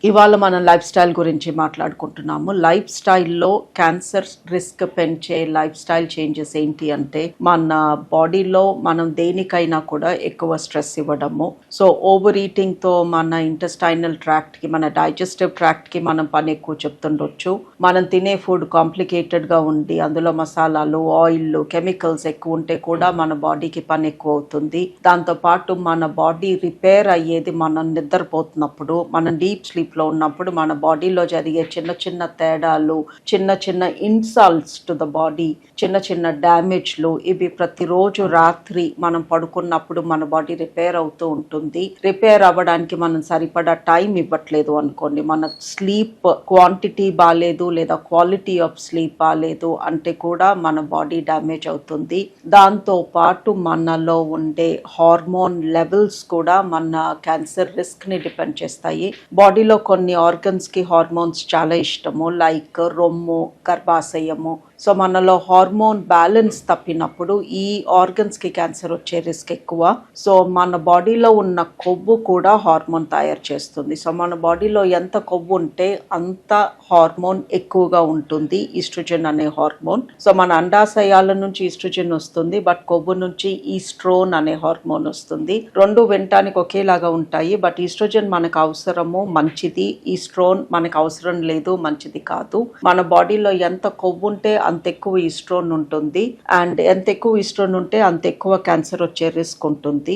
ఇవాళ మనం life style గురించి మాట్లాడుకుంటున్నాము. లైఫ్ స్టైల్లో క్యాన్సర్ రిస్క్ పెంచే లైఫ్ స్టైల్ చేంజెస్ ఏంటి అంటే, మన బాడీలో మనం దేనికైనా కూడా ఎక్కువ స్ట్రెస్ ఇవ్వడము. సో ఓవర్ ఈటింగ్తో మన ఇంటెస్టైనల్ ట్రాక్ట్కి, మన డైజెస్టివ్ ట్రాక్ట్కి మనం పని ఎక్కువ చెప్తుండొచ్చు. మనం తినే ఫుడ్ కాంప్లికేటెడ్గా ఉండి అందులో మసాలాలు, ఆయిల్, కెమికల్స్ ఎక్కువ ఉంటే కూడా మన బాడీకి పని ఎక్కువ అవుతుంది. దాంతోపాటు మన బాడీ రిపేర్ అయ్యేది మనం నిద్రపోతున్నప్పుడు, మనం డీప్ స్లీప్ లో ఉన్నప్పుడు మన బాడీలో జరిగే చిన్న చిన్న తేడాలు, చిన్న చిన్న ఇన్సల్ట్స్ టు ద బాడీ, చిన్న చిన్న డ్యామేజ్లు, ఇవి ప్రతిరోజు రాత్రి మనం పడుకున్నప్పుడు మన బాడీ రిపేర్ అవుతూ ఉంటుంది. రిపేర్ అవ్వడానికి మనం సరిపడా టైం ఇవ్వట్లేదు అనుకోండి, మన స్లీప్ క్వాంటిటీ బాగాలేదు లేదా క్వాలిటీ ఆఫ్ స్లీప్ బాగాలేదు అంటే కూడా మన బాడీ డ్యామేజ్ అవుతుంది. దాంతో పాటు మనలో ఉండే హార్మోన్ లెవెల్స్ కూడా మన క్యాన్సర్ రిస్క్ ని డిపెండ్ చేస్తాయి. బాడీలో కొన్ని ఆర్గన్స్కి హార్మోన్స్ చాలా ఇష్టము, లైక్ రొమ్ము, గర్భాశయము. సో మనలో హార్మోన్ బ్యాలెన్స్ తప్పినప్పుడు ఈ ఆర్గన్స్కి క్యాన్సర్ వచ్చే రిస్క్ ఎక్కువ. సో మన బాడీలో ఉన్న కొవ్వు కూడా హార్మోన్ తయారు చేస్తుంది. సో మన బాడీలో ఎంత కొవ్వు ఉంటే అంత హార్మోన్ ఎక్కువగా ఉంటుంది, ఈస్ట్రోజన్ అనే హార్మోన్. సో మన అండాశయాల నుంచి ఈస్ట్రోజన్ వస్తుంది, బట్ కొవ్వు నుంచి ఈస్ట్రోన్ అనే హార్మోన్ వస్తుంది. రెండు వినటానికి ఒకేలాగా ఉంటాయి, బట్ ఈస్ట్రోజన్ మనకు అవసరము, మంచిది. ఈస్ట్రోన్ మనకు అవసరం లేదు, మంచిది కాదు. మన బాడీలో ఎంత కొవ్వు ఉంటే అంత ఎక్కువ ఈస్ట్రోన్ ఉంటుంది, అండ్ ఎంత ఎక్కువ ఈస్ట్రోన్ ఉంటే అంత ఎక్కువ క్యాన్సర్ వచ్చే రిస్క్ ఉంటుంది.